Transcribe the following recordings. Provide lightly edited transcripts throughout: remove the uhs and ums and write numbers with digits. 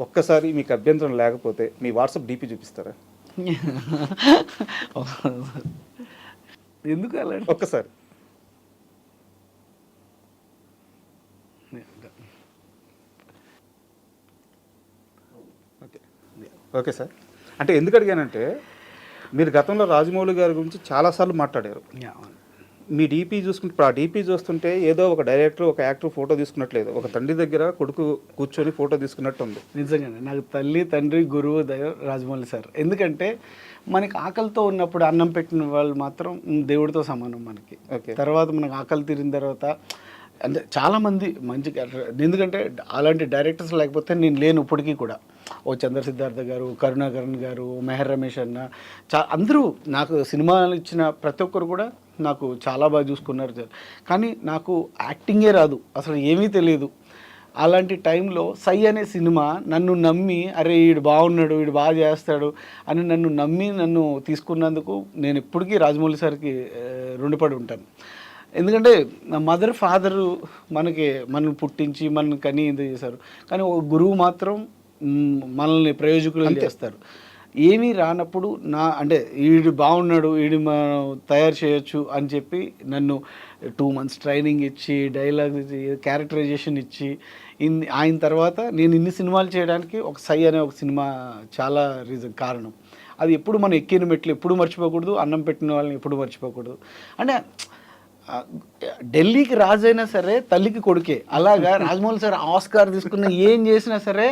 ఒక్కసారి మీకు అభ్యంతరం లేకపోతే మీ వాట్సాప్ డీపీ చూపిస్తారా? ఎందుకు అలా ఒక్కసారి. Okay sir. అంటే ఎందుకు అడిగానంటే మీరు గతంలో రాజమౌళి గారి గురించి చాలాసార్లు మాట్లాడారు. మీ డీపీ చూసుకుంటే ఇప్పుడు ఆ డీపీ చూస్తుంటే ఏదో ఒక డైరెక్టర్ ఒక యాక్టర్ ఫోటో తీసుకున్నట్లేదు, ఒక తండ్రి దగ్గర కొడుకు కూర్చొని ఫోటో తీసుకున్నట్టు ఉంది. నిజంగానే నాకు తల్లి తండ్రి గురువు దైవం రాజమౌళి సార్. ఎందుకంటే మనకి ఆకలితో ఉన్నప్పుడు అన్నం పెట్టిన వాళ్ళు మాత్రం దేవుడితో సమానం మనకి. తర్వాత మనకు ఆకలి తీరిన తర్వాత అంటే చాలామంది మంచి ఎందుకంటే అలాంటి డైరెక్టర్స్ లేకపోతే నేను లేను ఇప్పటికీ కూడా. ఓ చంద్ర సిద్ధార్థ గారు, కరుణాకరణ్ గారు, మెహర్ రమేష్ అన్న, అందరూ నాకు సినిమాలు ఇచ్చిన ప్రతి ఒక్కరు కూడా నాకు చాలా బాగా చూసుకున్నారు సార్. కానీ నాకు యాక్టింగే రాదు, అసలు ఏమీ తెలియదు. అలాంటి టైంలో సై అనే సినిమా నన్ను నమ్మి, అరే వీడు బాగున్నాడు, వీడు బాగా చేస్తాడు అని నన్ను నమ్మి నన్ను తీసుకున్నందుకు నేను ఇప్పటికీ రాజమౌళి సార్కి రుణపడి ఉంటాను. ఎందుకంటే మదర్ ఫాదరు మనల్ని పుట్టించి మనల్ని కని ఇది చేశారు. కానీ ఒక గురువు మాత్రం మనల్ని ప్రయోజకులు చేస్తారు. ఏమీ రానప్పుడు అంటే వీడు బాగున్నాడు, వీడు మనం తయారు చేయొచ్చు అని చెప్పి నన్ను 2 months ట్రైనింగ్ ఇచ్చి, డైలాగ్ క్యారెక్టరైజేషన్ ఇచ్చి ఆయన తర్వాత నేను ఇన్ని సినిమాలు చేయడానికి ఒక సై అనే ఒక సినిమా చాలా కారణం. అది ఎప్పుడు మనం ఎక్కిన మెట్లు ఎప్పుడు మర్చిపోకూడదు, అన్నం పెట్టిన వాళ్ళని ఎప్పుడు మర్చిపోకూడదు. అంటే ఢిల్లీకి రాజైనా సరే తల్లికి కొడుకే, అలాగా రాజమౌళి సార్ ఆస్కార్ తీసుకున్న ఏం చేసినా సరే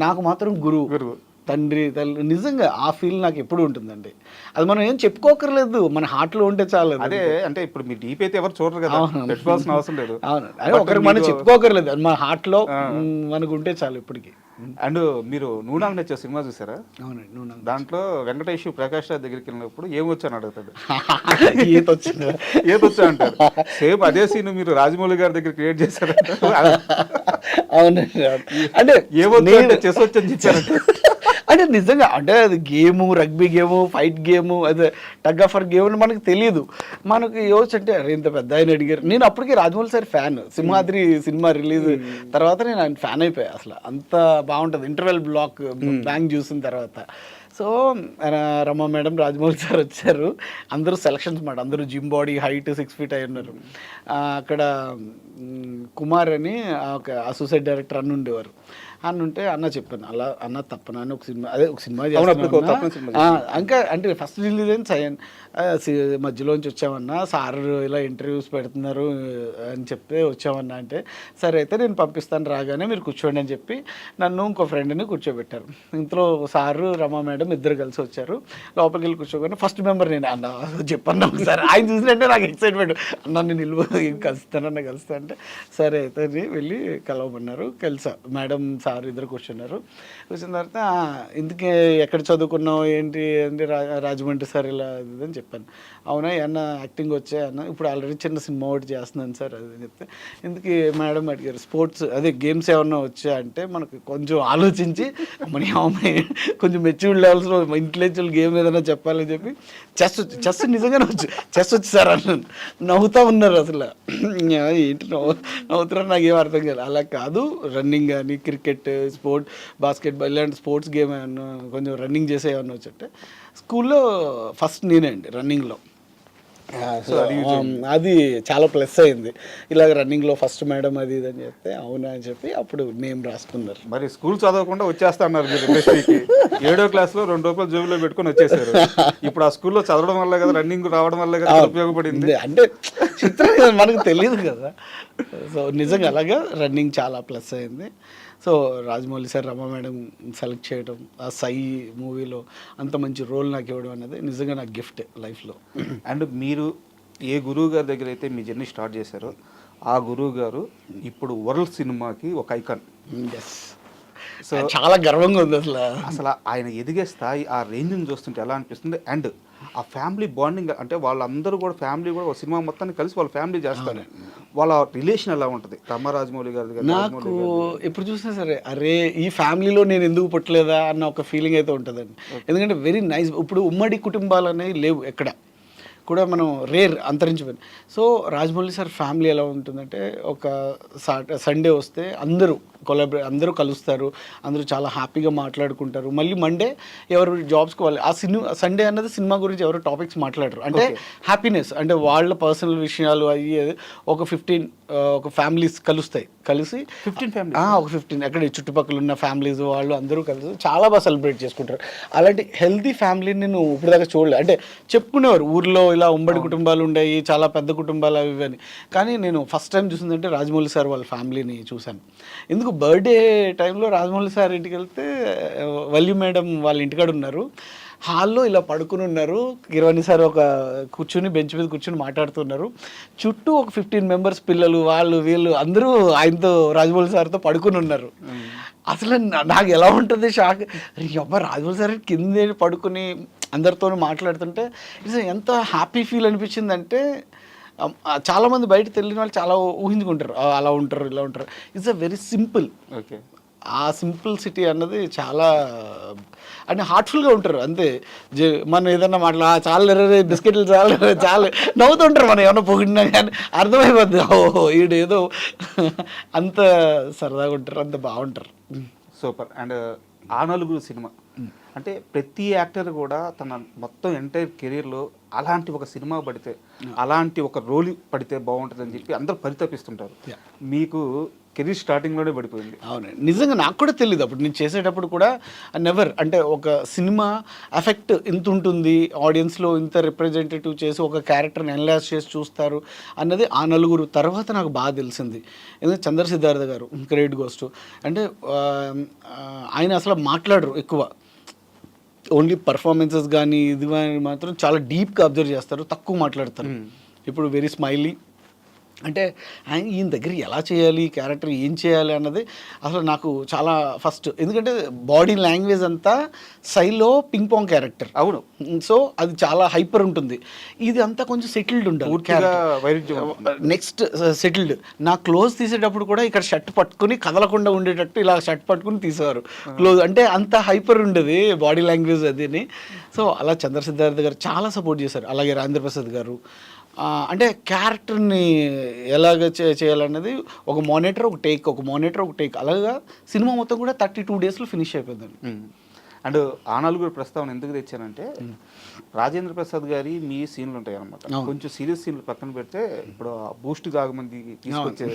నాకు మాత్రం గురువు, తండ్రి తల్లి. నిజంగా ఆ ఫీల్ నాకు ఎప్పుడు ఉంటుందండి. అది మనం ఏం చెప్పుకోకర్లేదు, మన హార్ట్లో ఉంటే చాలు. అదే అంటే ఇప్పుడు మీ డీప్ అయితే ఎవరు చూడరు కదా, పెట్టుకోవాల్సిన అవసరం లేదు. అవును, అదే ఒకరికి మనం చెప్పుకోకర్లేదు, అది మన హార్ట్లో మనకు ఉంటే చాలు ఇప్పటికి. అండ్ మీరు నూనాంగ్ నచ్చే సినిమా చూసారా? అవునండి, నూనాంగ్. దాంట్లో వెంకటేష్ ప్రకాష్ రాజ్ దగ్గరికి వెళ్ళినప్పుడు ఏమొచ్చాను అడుగుతాడు, ఏదొచ్చా అంటారు. సేమ్ అదే సీన్ మీరు రాజమౌళి గారి దగ్గర క్రియేట్ చేశారు. అవునండి, అంటే ఏమొచ్చా చెస్ వచ్చని చెప్పారంటే అంటే నిజంగా అంటే అది game, rugby game, fight game, అదే టగ్ ఆఫ్ వార్ గేమ్ అని మనకు తెలియదు. మనకు యోచ్ అంటే అరే ఇంత పెద్ద ఆయన అడిగారు. నేను అప్పటికి Rajamouli sir fan. Simhadri cinema release తర్వాత నేను ఆయన ఫ్యాన్ అయిపోయా. అసలు అంత బాగుంటుంది ఇంటర్వెల్ బ్లాక్ బ్యాంక్ చూసిన తర్వాత. So Rama madam, Rajamouli sir వచ్చారు. అందరూ సెలక్షన్స్ మాట, అందరూ జిమ్ బాడీ, హైట్ 6 feet అయి ఉన్నారు. అక్కడ కుమార్ అని ఒక అసోసియేట్ డైరెక్టర్ అన్న ఉండేవారు. అన్న ఉంటే అన్న చెప్పాను, అలా అన్న తప్పన అని ఒక సినిమా ఇంకా అంటే ఫస్ట్ రిలీజ్ అయింది మధ్యలోంచి వచ్చామన్నా, సార్ ఇలా ఇంటర్వ్యూస్ పెడుతున్నారు అని చెప్తే వచ్చామన్నా అంటే, సరే అయితే నేను పంపిస్తాను రాగానే మీరు కూర్చోండి అని చెప్పి నన్ను ఇంకో ఫ్రెండ్ని కూర్చోబెట్టారు. ఇంట్లో సారు రమా మేడం ఇద్దరు కలిసి వచ్చారు. లోపలికి వెళ్ళి కూర్చోగానే ఫస్ట్ మెంబర్ నేను. అన్న చెప్పన్నా ఒకసారి, ఆయన చూసినట్టే నాకు ఎక్సైట్మెంట్. అన్న నేను కలుస్తానన్న కలుస్తా అంటే సరే అయితే వెళ్ళి కలవమన్నారు. కలిసా మేడం సార్ ఇద్దరు కూర్చున్నారు. కూర్చున్న తర్వాత ఇందుకే ఎక్కడ చదువుకున్నావు ఏంటి అంటే రాజమండ్రి సార్ ఇలా అని చెప్పాను. అవునా అన్న యాక్టింగ్ వచ్చాయి అన్న, ఇప్పుడు ఆల్రెడీ చిన్న సినిమా ఒకటి చేస్తున్నాను సార్ అది చెప్తే, ఎందుకు మేడం అడిగారు స్పోర్ట్స్ అదే గేమ్స్ ఏమన్నా వచ్చా అంటే మనకు కొంచెం ఆలోచించి మన అమ్మాయి కొంచెం మెచ్యూర్డ్ లెవెల్స్లో ఇంటెలెక్చువల్ గేమ్ ఏదైనా చెప్పాలని చెప్పి చెస్ నిజంగానే చెస్ వచ్చి సార్ అన్నాను. నవ్వుతూ ఉన్నారు అసలు, ఏంటి నవ్వుతున్నారు నాకు ఏం అర్థం కాదు. అలా కాదు, రన్నింగ్ కానీ క్రికెట్, స్పోర్ట్, బాస్కెట్బాల్ ఇలాంటి స్పోర్ట్స్ గేమ్ ఏమన్నా కొంచెం రన్నింగ్ చేసే ఏమన్నా వచ్చంటే స్కూల్లో ఫస్ట్ నేనే అండి రన్నింగ్లో. సో అది చాలా ప్లస్ అయింది. ఇలాగ రన్నింగ్లో ఫస్ట్ మేడం అది ఇది అని చెప్తే అవునా అని చెప్పి అప్పుడు నేమ్ రాసుకున్నారు. మరి స్కూల్ చదవకుండా వచ్చేస్తా అన్నారు మీరు ఇండస్ట్రీకి. 7వ క్లాస్లో 2 రూపాయలు జేబులో పెట్టుకొని వచ్చేసారు. ఇప్పుడు ఆ స్కూల్లో చదవడం వల్ల కదా, రన్నింగ్ రావడం వల్ల కదా ఉపయోగపడింది. అంటే చిత్రం మనకు తెలియదు కదా. సో నిజంగా అలాగా రన్నింగ్ చాలా ప్లస్ అయింది. సో రాజమౌళి సార్, రమా మేడం సెలెక్ట్ చేయడం, ఆ సై మూవీలో అంత మంచి రోల్ నాకు ఇవ్వడం అనేది నిజంగా నాకు గిఫ్ట్ లైఫ్లో. అండ్ మీరు ఏ గురువు గారి దగ్గర అయితే మీ జర్నీ స్టార్ట్ చేశారో ఆ గురువు గారు ఇప్పుడు వరల్డ్ సినిమాకి ఒక ఐకాన్. సో చాలా గర్వంగా ఉంది అసలు ఆయన ఎదిగే స్థాయి, ఆ రేంజ్ని చూస్తుంటే ఎలా అనిపిస్తుంది. అండ్ ఆ ఫ్యామిలీ బాండింగ్ అంటే వాళ్ళందరూ కూడా ఫ్యామిలీ కూడా ఒక సినిమా మొత్తాన్ని కలిసి వాళ్ళ ఫ్యామిలీ చేస్తారు. వాళ్ళ రిలేషన్ ఎలా ఉంటుంది రమ రాజమౌళి గారి? నాకు ఎప్పుడు చూసినా సరే అరే ఈ ఫ్యామిలీలో నేను ఎందుకు పుట్టలేదా అన్న ఒక ఫీలింగ్ అయితే ఉంటుందండి. ఎందుకంటే వెరీ నైస్. ఇప్పుడు ఉమ్మడి కుటుంబాలు అనేవి లేవు ఎక్కడ కూడా, మనం రేర్ అంతరించిపోయింది. సో రాజమౌళి సార్ ఫ్యామిలీ ఎలా ఉంటుందంటే ఒక సండే వస్తే అందరూ అందరూ కలుస్తారు, అందరూ చాలా హ్యాపీగా మాట్లాడుకుంటారు. మళ్ళీ మండే ఎవరు జాబ్స్కి వాళ్ళు ఆ సండే అన్నది సినిమా గురించి ఎవరు టాపిక్స్ మాట్లాడరు. అంటే హ్యాపీనెస్, అంటే వాళ్ళ పర్సనల్ విషయాలు అయ్యి ఒక 15 ఒక ఫ్యామిలీస్ కలుస్తాయి. కలిసి 15 ఫ్యామిలీ ఒక 15 అక్కడ చుట్టుపక్కల ఉన్న ఫ్యామిలీస్ వాళ్ళు అందరూ కలిసి చాలా బాగా సెలబ్రేట్ చేసుకుంటారు. అలాంటి హెల్తీ ఫ్యామిలీని నేను ఇప్పటిదాకా చూడలేదు. అంటే చెప్పుకునేవారు ఊర్లో ఇలా ఉమ్మడి కుటుంబాలు ఉండేవి, చాలా పెద్ద కుటుంబాలు అవి ఇవని. కానీ నేను ఫస్ట్ టైం చూసిందంటే రాజమౌళి సార్ వాళ్ళ ఫ్యామిలీని చూశాను. ఎందుకు బర్త్డే టైంలో రాజమౌళి సార్ ఇంటికి వెళ్తే వల్లి మేడం వాళ్ళ ఇంటికాడ ఉన్నారు, హాల్లో ఇలా పడుకుని ఉన్నారు. కిరవాణి సార్ ఒక కూర్చుని బెంచ్ మీద కూర్చుని మాట్లాడుతున్నారు. చుట్టూ ఒక 15 మెంబర్స్ పిల్లలు వాళ్ళు వీళ్ళు అందరూ ఆయనతో రాజమౌళి సార్తో పడుకుని ఉన్నారు. అసలు నాకు ఎలా ఉంటుంది షాక్, అబ్బా రాజమౌళి సార్ కింద పడుకుని అందరితో మాట్లాడుతుంటే ఎంత హ్యాపీ ఫీల్ అనిపించిందంటే, చాలామంది బయట తెలియని వాళ్ళు చాలా ఊహించుకుంటారు, అలా ఉంటారు ఇలా ఉంటారు. It's a very simple. Okay, ఆ సింపుల్సిటీ అన్నది చాలా అంటే హార్ట్ఫుల్గా ఉంటారు. అంతే మనం ఏదన్నా చాలా బిస్కెట్లు చాలా నవ్వుతుంటారు. మనం ఏమన్నా పొగిడినా కానీ అర్థమైపోద్ది, ఓహో ఈడు ఏదో అంత సరదాగా ఉంటారు, అంత బాగుంటారు. సూపర్. అండ్ ఆ నలుగురు సినిమా అంటే ప్రతి యాక్టర్ కూడా తన మొత్తం ఎంటైర్ కెరీర్లో అలాంటి ఒక సినిమా పడితే, అలాంటి ఒక రోల్ పడితే బాగుంటుందని చెప్పి అందరూ పరితపిస్తుంటారు. మీకు కెరీర్ స్టార్టింగ్లోనే పడిపోయింది. అవును, నిజంగా నాకు కూడా తెలియదు అప్పుడు నేను చేసేటప్పుడు కూడా. నెవర్ అంటే ఒక సినిమా ఎఫెక్ట్ ఇంత ఉంటుంది, ఆడియన్స్లో ఇంత రిప్రజెంటేటివ్ చేసి ఒక క్యారెక్టర్ని ఎన్లాస్ చేసి చూస్తారు అన్నది ఆ నలుగురు తర్వాత నాకు బాగా తెలిసింది. ఎందుకంటే చంద్ర సిద్ధార్థ గారు క్రెడిట్ గోస్ట్. అంటే ఆయన అసలు మాట్లాడరు ఎక్కువ, ఓన్లీ పర్ఫార్మెన్సెస్ కానీ ఇది కానీ మాత్రం చాలా డీప్గా అబ్జర్వ్ చేస్తారు, తక్కువ మాట్లాడతారు. ఇప్పుడు వెరీ స్మైలీ. అంటే ఆయన ఈయన దగ్గర ఎలా చేయాలి, క్యారెక్టర్ ఏం చేయాలి అన్నది అసలు నాకు చాలా ఫస్ట్. ఎందుకంటే బాడీ లాంగ్వేజ్ అంతా సైలో పింగ్ పాంగ్ క్యారెక్టర్. అవును, సో అది చాలా హైపర్ ఉంటుంది. ఇది అంతా కొంచెం సెటిల్డ్ ఉంటుంది. Next settled. నా క్లోజ్ తీసేటప్పుడు కూడా ఇక్కడ షర్ట్ పట్టుకుని కదలకుండా ఉండేటట్టు ఇలా షర్ట్ పట్టుకుని తీసేవారు క్లోజ్. అంటే అంత హైపర్ ఉండేది బాడీ లాంగ్వేజ్ అదిని. సో అలా చంద్ర సిద్ధార్థ గారు చాలా సపోర్ట్ చేశారు. అలాగే రాజేంద్ర ప్రసాద్ గారు. అంటే క్యారెక్టర్ని ఎలాగ చేయాలన్నది ఒక మానిటర్ ఒక టేక్, ఒక మానిటర్ ఒక టేక్, అలాగా సినిమా మొత్తం కూడా 32 డేస్లో ఫినిష్ అయిపోయిందండి. అండ్ ఆ నలుగురు ప్రస్తావన ఎందుకు తెచ్చానంటే, రాజేంద్ర ప్రసాద్ గారి మీ సీన్లు ఉంటాయి అనమాట. కొంచెం సీరియస్ సీన్లు పక్కన పెడితే ఇప్పుడు బూస్ట్ కాగమంది తీసుకొచ్చే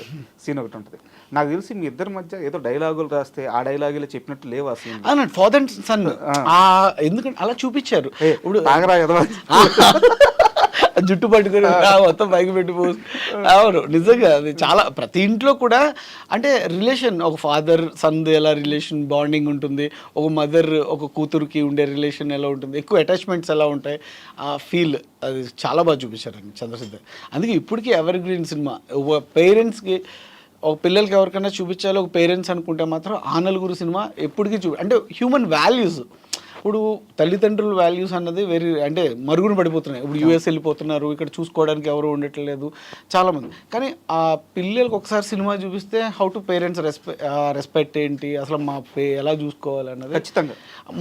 సీన్ ఒకటి ఉంటుంది. నాకు తెలిసి మీ ఇద్దరి మధ్య ఏదో డైలాగులు రాస్తే ఆ డైలాగులు చెప్పినట్టు లేవు ఆ సీన్. ఫాదర్ అండ్ సన్ ఎందుకంటే అలా చూపించారు. ఇప్పుడు జుట్టు పట్టుకుని మొత్తం పైకి పెట్టిపో. అవును, నిజంగా అది చాలా ప్రతి ఇంట్లో కూడా అంటే రిలేషన్, ఒక ఫాదర్ సన్ ఎలా రిలేషన్ బాండింగ్ ఉంటుంది, ఒక మదర్ ఒక కూతురుకి ఉండే రిలేషన్ ఎలా ఉంటుంది, ఎక్కువ అటాచ్మెంట్స్ ఎలా ఉంటాయి, ఆ ఫీల్ అది చాలా బాగా చూపించారండి చంద్రశేఖర్. అందుకే ఇప్పటికీ ఎవర్ గ్రీన్ సినిమా. ఒక పేరెంట్స్కి, ఒక పిల్లలకి ఎవరికైనా చూపించాలి ఒక పేరెంట్స్ అనుకుంటే మాత్రం ఆ నలుగురు సినిమా ఎప్పటికీ అంటే హ్యూమన్ వాల్యూస్. ఇప్పుడు తల్లిదండ్రుల వాల్యూస్ అన్నది అంటే మరుగున పడిపోతున్నాయి. ఇప్పుడు యూఎస్ వెళ్ళిపోతున్నారు, ఇక్కడ చూసుకోవడానికి ఎవరు ఉండట్లేదు చాలామంది. కానీ ఆ పిల్లలకు ఒకసారి సినిమా చూపిస్తే హౌ టు పేరెంట్స్ రెస్పెక్ట్ ఏంటి, అసలు మా ఎలా చూసుకోవాలి అన్నది ఖచ్చితంగా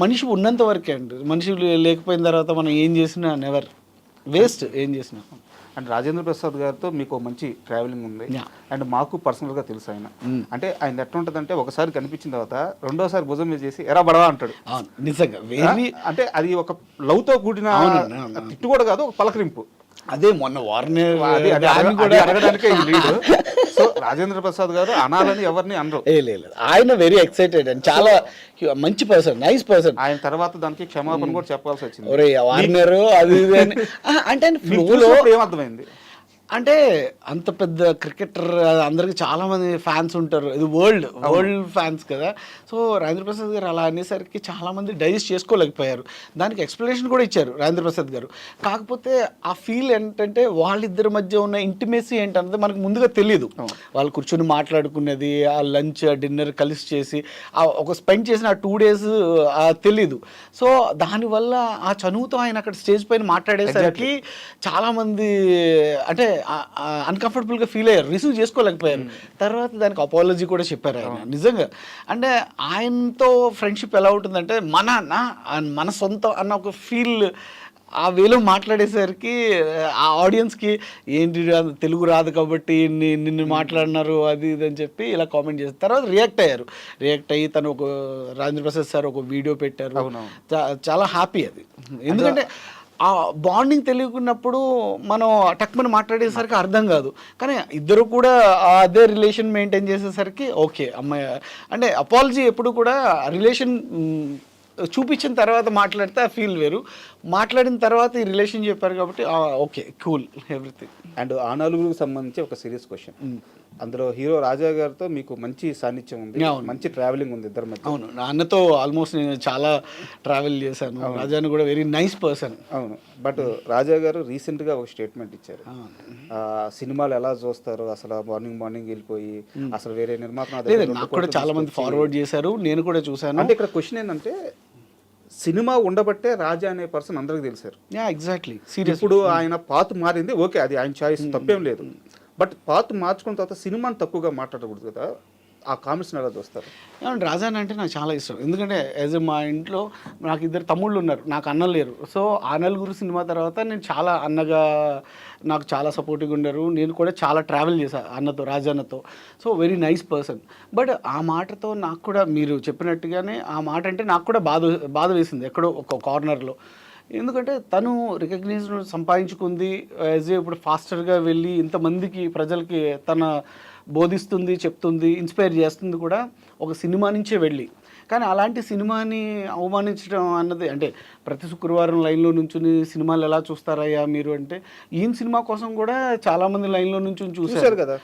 మనిషి ఉన్నంత వరకే అండి. మనిషి లేకపోయిన తర్వాత మనం ఏం చేసినా నెవర్ వేస్ట్, ఏం చేసినా. అండ్ రాజేంద్ర ప్రసాద్ గారితో మీకు మంచి ట్రావెలింగ్ ఉంది. అండ్ మాకు పర్సనల్గా తెలుసు ఆయన. అంటే ఆయన ఎట్లా ఉంటుందంటే ఒకసారి కనిపించిన తర్వాత రెండోసారి భుజం మీద చేసి ఎరా బడవా అంటాడు. నిజంగా అంటే అది ఒక లవ్తో కూడిన తిట్టు కూడా కాదు, ఒక పలకరింపు. అదే మొన్న అడగడానికే ఈ లీడ్. సో రాజేంద్ర ప్రసాద్ గారు అనాలని ఎవరిని అనరు. లేదు, ఆయన వెరీ ఎక్సైటెడ్ అండ్ చాలా మంచి పర్సన్, నైస్ పర్సన్. ఆయన తర్వాత దానికి క్షమాపణ కూడా చెప్పాల్సి వచ్చింది. వార్నర్ అది అంటే ఏమర్థమైంది అంటే అంత పెద్ద క్రికెటర్, అందరికి చాలా మంది ఫ్యాన్స్ ఉంటారు, ఇది వరల్డ్ ఫ్యాన్స్ కదా. సో రాజేంద్ర ప్రసాద్ గారు అలా అనేసరికి చాలా మంది డైజెస్ట్ చేసుకోలేకపోయారు. దానికి ఎక్స్ప్లెనేషన్ కూడా ఇచ్చారు రాజేంద్ర ప్రసాద్ గారు. కాకపోతే ఆ ఫీల్ ఏంటంటే వాళ్ళిద్దరి మధ్య ఉన్న ఇంటిమేసీ ఏంటన్నది మనకు ముందుగా తెలియదు. వాళ్ళు కూర్చొని మాట్లాడుకునేది, ఆ లంచ్ ఆ డిన్నర్ కలిసి చేసి ఒక స్పెండ్ చేసిన ఆ 2 days తెలీదు. సో దానివల్ల ఆ చనువుతో ఆయన అక్కడ స్టేజ్ పైన మాట్లాడేసరికి చాలామంది అంటే అన్కంఫర్టబుల్గా ఫీల్ అయ్యారు, రిసీవ్ చేసుకోలేకపోయారు. తర్వాత దానికి అపాలజీ కూడా చెప్పారు ఆయన. నిజంగా అంటే ఆయనతో ఫ్రెండ్షిప్ ఎలా ఉంటుందంటే మన సొంతం అన్న ఒక ఫీల్ ఆ వేలో మాట్లాడేసరికి ఆ ఆడియన్స్కి ఏంటి తెలుగు రాదు కాబట్టి నిన్ను మాట్లాడినారు అది ఇది అని చెప్పి ఇలా కామెంట్ చేస్తారు. తర్వాత రియాక్ట్ అయ్యి తను ఒక రాజేంద్ర ప్రసాద్ సార్ ఒక వీడియో పెట్టారు. చాలా హ్యాపీ అది. ఎందుకంటే ఆ బాండింగ్ తెలియకున్నప్పుడు మనం టక్మని మాట్లాడేసరికి అర్థం కాదు. కానీ ఇద్దరు కూడా అదే రిలేషన్ మెయింటైన్ చేసేసరికి ఓకే అమ్మాయి అంటే అపాలజీ ఎప్పుడు కూడా రిలేషన్ చూపించిన తర్వాత మాట్లాడితే ఆ ఫీల్ వేరు. మాట్లాడిన తర్వాత ఈ రిలేషన్ చెప్పారు కాబట్టి ఓకే కూల్ ఎవ్రీథింగ్. అండ్ ఆ నలుగురికి సంబంధించి ఒక సీరియస్ క్వశ్చన్. అందులో హీరో రాజా గారితో మీకు మంచి సాన్నిధ్యం ఉంది, మంచి ట్రావెలింగ్ ఉంది ఇద్దరి మధ్య. అవును, నాన్నతో ఆల్మోస్ట్ నేను చాలా ట్రావెల్ చేశాను. రాజాను కూడా వెరీ నైస్ పర్సన్. అవును, బట్ రాజా గారు రీసెంట్గా ఒక స్టేట్మెంట్ ఇచ్చారు. సినిమాలు ఎలా చూస్తారు అసలు, మార్నింగ్ వెళ్ళిపోయి అసలు వేరే నిర్మాత నాకు కూడా చాలా మంది ఫార్వర్డ్ చేశారు, నేను కూడా చూశాను. అంటే ఇక్కడ క్వశ్చన్ ఏంటంటే సినిమా ఉండబట్టే రాజా అనే పర్సన్ అందరికి తెలిసారు. ఎగ్జాక్ట్లీ. ఇప్పుడు ఆయన పాత్ మారింది, ఓకే అది ఆయన చాయిస్, తప్పేం లేదు. బట్ పాత్ మార్చుకున్న తర్వాత సినిమాని తక్కువగా మాట్లాడకూడదు కదా, ఆ కామెంట్స్ని ఎలా చూస్తారు? ఏమంటే రాజా అంటే నాకు చాలా ఇష్టం. ఎందుకంటే యాజ్ మా ఇంట్లో నాకు 2 తమ్ముళ్ళు ఉన్నారు, నాకు అన్నలు లేరు. సో ఆ నలుగురు సినిమా తర్వాత నేను చాలా అన్నగా నాకు చాలా సపోర్టివ్గా ఉన్నారు. నేను కూడా చాలా ట్రావెల్ చేశాను అన్నతో, రాజాన్నతో. So very nice person. But ఆ మాటతో నాకు కూడా మీరు చెప్పినట్టుగానే ఆ మాట అంటే నాకు కూడా బాధ వేసింది ఎక్కడో ఒక కార్నర్లో. ఎందుకంటే తను రికగ్నిషన్ సంపాదించుకుంది, యాజ్ ఇప్పుడు ఫాస్టర్గా వెళ్ళి ఇంతమందికి ప్రజలకి తన బోధిస్తుంది, చెప్తుంది, ఇన్స్పైర్ చేస్తుంది కూడా ఒక సినిమా నుంచే వెళ్ళి. కానీ అలాంటి సినిమాని అవమానించడం అన్నది అంటే ప్రతి శుక్రవారం లైన్లో నుంచుని సినిమాలు ఎలా చూస్తారయ్యా మీరు అంటే, ఈయన సినిమా కోసం కూడా చాలామంది లైన్లో నుంచి చూశారు కదా.